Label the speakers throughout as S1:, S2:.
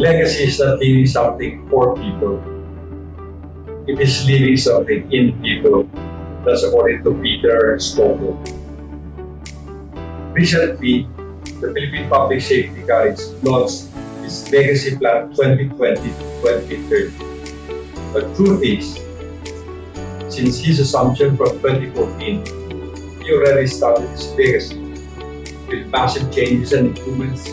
S1: Legacy is not leaving something for people. It is leaving something in people. That's according to Peter Stoffel. Recently, the Philippine Public Safety College launched its Legacy Plan 2020-2030. The truth is, since his assumption from 2014, he already started his legacy. With massive changes and improvements,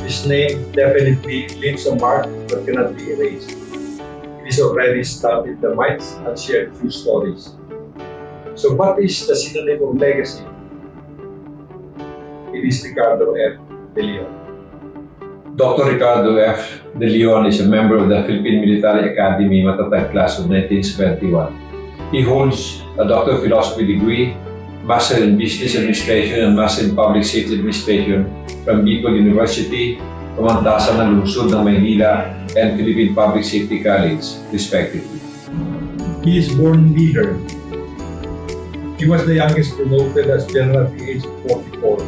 S1: his name definitely leaves a mark that cannot be erased. It is already started the myths and shared true stories. So what is the synonym of legacy? It is Ricardo F. De Leon.
S2: Dr. Ricardo F. De Leon is a member of the Philippine Military Academy Matatag class of 1971. He holds a Doctor of Philosophy degree, Master in Business Administration and Master in Public Safety Administration from Bicol University, Pamantasan ng Lungsod ng Maynila, and Philippine Public Safety College, respectively.
S1: He is born leader. He was the youngest promoted as general at the age of 44.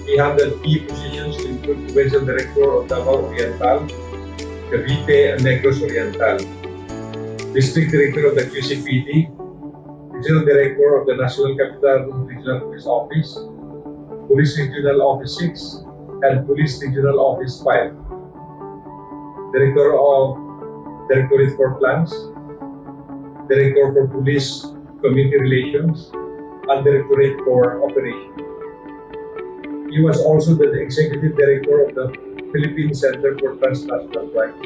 S1: He handled key positions to include Provincial Director of Davao Oriental, Cavite, and Negros Oriental, District Director of the QCPD, Regional Director of the National Capital Regional Police Office, Police Regional Office 6, and Police Regional Office 5, Director of Directorate for Plans, Director for Police Community Relations, and Directorate for Operations. He was also the Executive Director of the Philippine Center for Transnational Crime,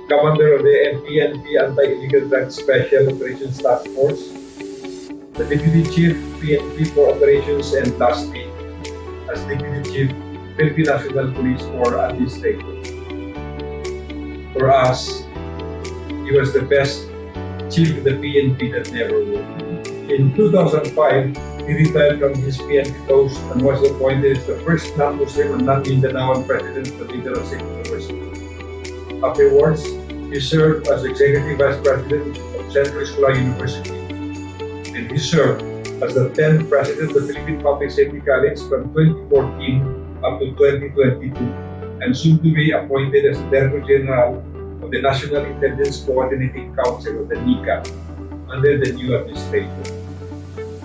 S1: Commander of the PNP Anti-Illegal Drugs Special Operations Task Force, the Deputy Chief PNP for Operations, and lastly, as Deputy Chief Philippine National Police for Administration. For us, he was the best chief of the PNP that never worked. In 2005, he retired from his PNP post and was appointed as the first non-Muslim and non-Mindanaoan president of the Middle State University. Afterwards, he served as Executive Vice President of Central Escolar University, and he served as the 10th President of the Philippine Public Safety College from 2014 up to 2022, and soon to be appointed as the Director General of the National Intelligence Coordinating Council of the NICA under the new administration.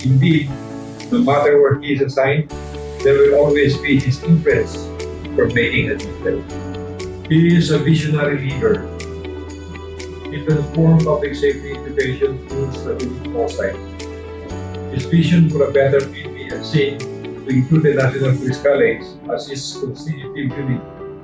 S1: Indeed, no matter where he is assigned, there will always be his influence for making a difference. He is a visionary leader. He transformed public safety education through strategic foresight. His vision for a better PPSC to include the National Police College as his constitutive unit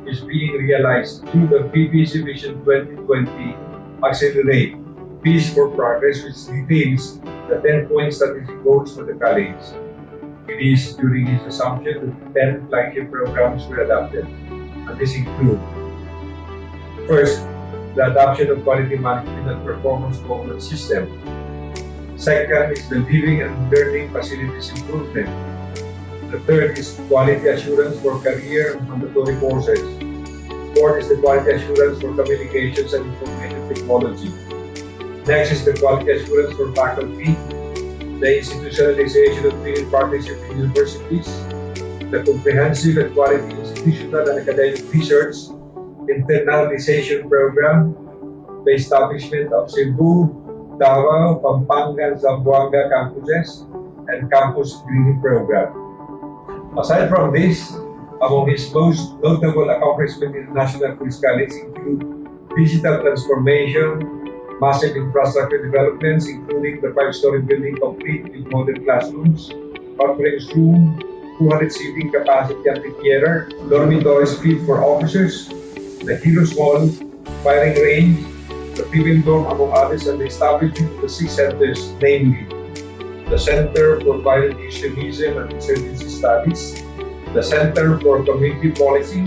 S1: is being realized through the PPSC Vision 2020 Accelerate Peace for Progress, which details the 10-point strategic goals for the college. It is during his assumption that 10 flagship programs were adopted, and these include: first, the adoption of quality management and performance governance system. Second is the living and learning facilities improvement. The third is quality assurance for career and mandatory courses. Fourth is the quality assurance for communications and information technology. Next is the quality assurance for faculty, the institutionalization of training partnership in universities, the comprehensive and quality institutional and academic research, internalization program, the establishment of Cebu, Davao, Pampanga, and Zamboanga campuses, and campus greening program. Aside from this, among his most notable accomplishments in the National Police College include digital transformation, massive infrastructure developments, including the 5-story building complete with modern classrooms, conference room, 200 seating capacity amphitheater, dormitories fit for officers, the Heroes Hall, firing range, the Premium Dome, among others, and the establishment of the 6 centers, namely the Center for Violent Extremism and Insurgency Studies, the Center for Community Policing,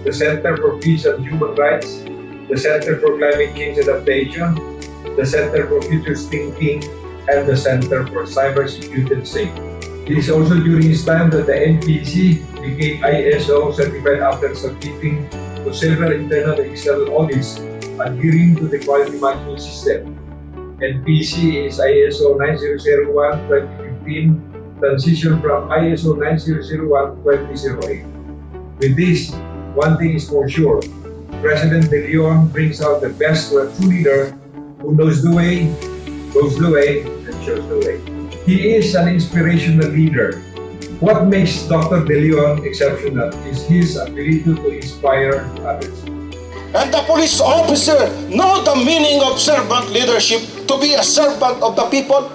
S1: the Center for Peace and Human Rights, the Center for Climate Change Adaptation, the Center for Futures Thinking, and the Center for Cybersecurity and Safety. It is also during his time that the NPC became ISO certified after submitting to several internal and external audits adhering to the quality management system. NPC is ISO 9001-2015, transition from ISO 9001-2008. With this, one thing is for sure, President De Leon brings out the best of a true leader who knows the way, goes the way, and shows the way. He is an inspirational leader. What makes Dr. De Leon exceptional is his ability to inspire others.
S3: And the police officer know the meaning of servant leadership, to be a servant of the people.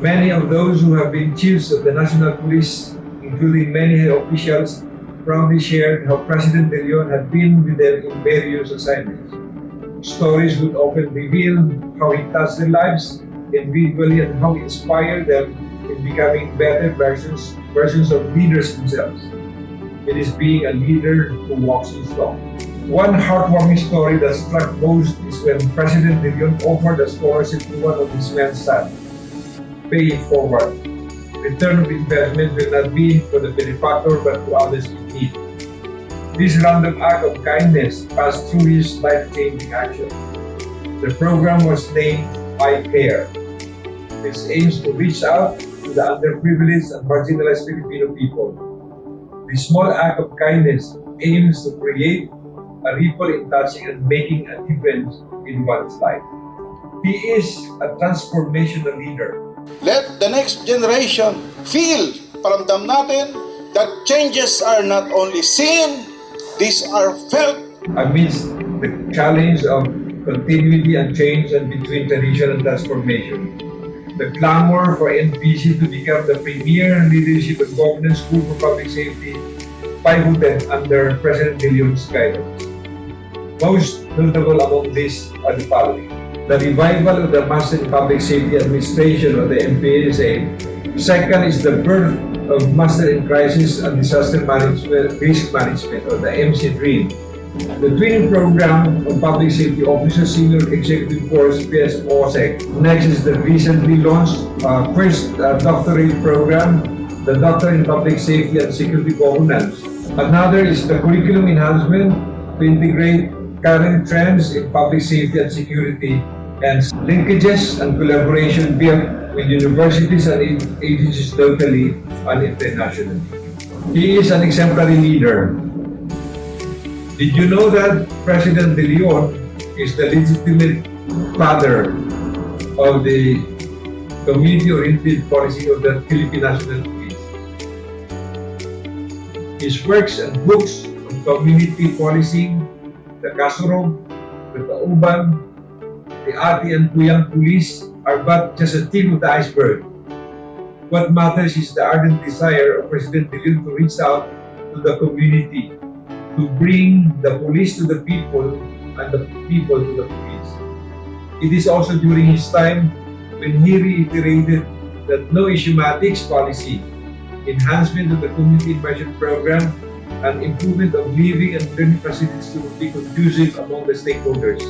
S1: Many of those who have been chiefs of the National Police, including many officials, proudly shared how President De Leon had been with them in various assignments. Stories would often reveal how he touched their lives individually and how he inspired them in becoming better versions of leaders themselves. It is being a leader who walks his talk. One heartwarming story that struck most is when President De Leon offered a scholarship to one of his men's sons. Pay it forward. Return of investment will not be for the benefactor but to others in need. This random act of kindness passed through his life-changing action. The program was named I Care. This aims to reach out to the underprivileged and marginalized Filipino people. This small act of kindness aims to create a ripple in touching and making a difference in one's life. He is a transformational leader.
S3: Let the next generation feel, paramdam natin, that changes are not only seen, these are felt.
S1: Amidst the challenge of continuity and change and between tradition and transformation, the clamor for NPC to become the premier leadership and governance school for public safety pivoted under President De Leon's guidance. Most notable among these are the following: the revival of the Master in Public Safety Administration, or the MPSA. Second is the birth of Master in Crisis and Disaster Management, Risk Management, or the MC Dream. The training program of Public Safety Officers Senior Executive Course, PSOSEC. Next is the recently launched first doctorate program, the Doctor in Public Safety and Security Governance. Another is the curriculum enhancement to integrate current trends in public safety and security, and linkages and collaboration built with universities and agencies locally and internationally. He is an exemplary leader. Did you know that President De Leon is the legitimate father of the community-oriented policy of the Philippine National Police? His works and books on community policing, the Kasuro, the Tauban, the Ati and Puyang Police are but just a tip of the iceberg. What matters is the ardent desire of President De Leon to reach out to the community, to bring the police to the people and the people to the police. It is also during his time when he reiterated that no issuematics policy, enhancement of the community immersion program, and improvement of living and learning facilities to be conducive among the stakeholders.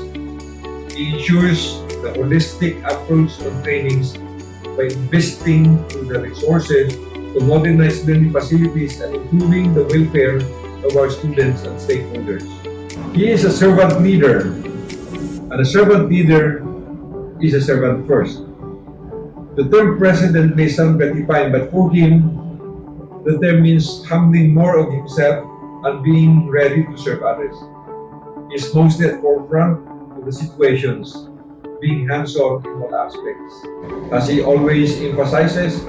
S1: He ensures the holistic approach on trainings by investing in the resources to modernize learning facilities and improving the welfare of our students and stakeholders. He is a servant leader, and a servant leader is a servant first. The term president may sound gratifying, but for him, the term means humbling more of himself and being ready to serve others. He is mostly at forefront of the situations, being hands-on in all aspects. As he always emphasizes,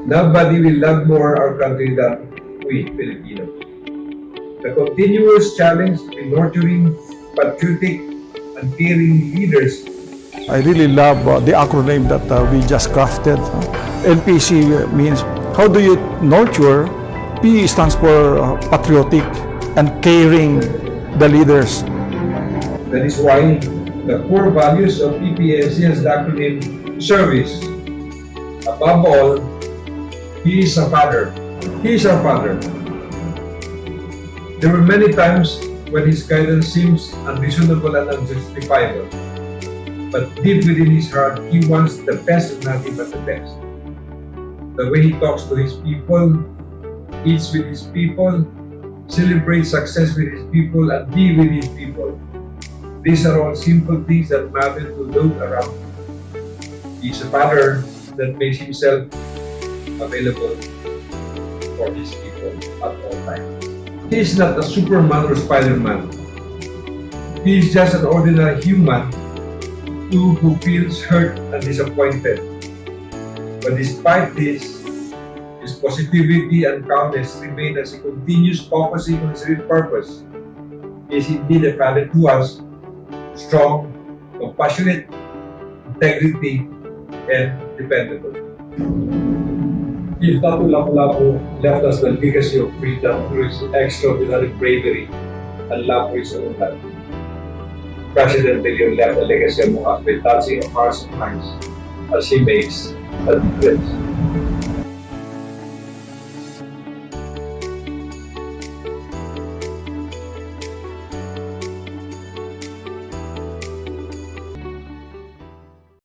S1: nobody will love more our country than we Filipinos. The continuous challenge to be nurturing, patriotic, and caring leaders.
S4: I really love the acronym that we just crafted. NPC means, how do you nurture? P stands for patriotic and caring the leaders.
S1: That is why the core values of PPSC has the acronym service. Above all, he is a father. He is our father. There were many times when his guidance seems unreasonable and unjustifiable. But deep within his heart, he wants the best and nothing but the best. The way he talks to his people, eats with his people, celebrates success with his people, and be with his people. These are all simple things that matter to those around him. He is a father that makes himself available for his people at all times. He is not a Superman or Spider-Man. He is just an ordinary human too who feels hurt and disappointed. But despite this, his positivity and calmness remain as he continues focusing on his real purpose. He is indeed a father to us, strong, compassionate, integrity, and dependable. If Tatu Lapu-Lapu left us the legacy of freedom through his extraordinary bravery and love for his own life, President De Leon left a legacy among us by touching our hearts and minds as he makes a difference.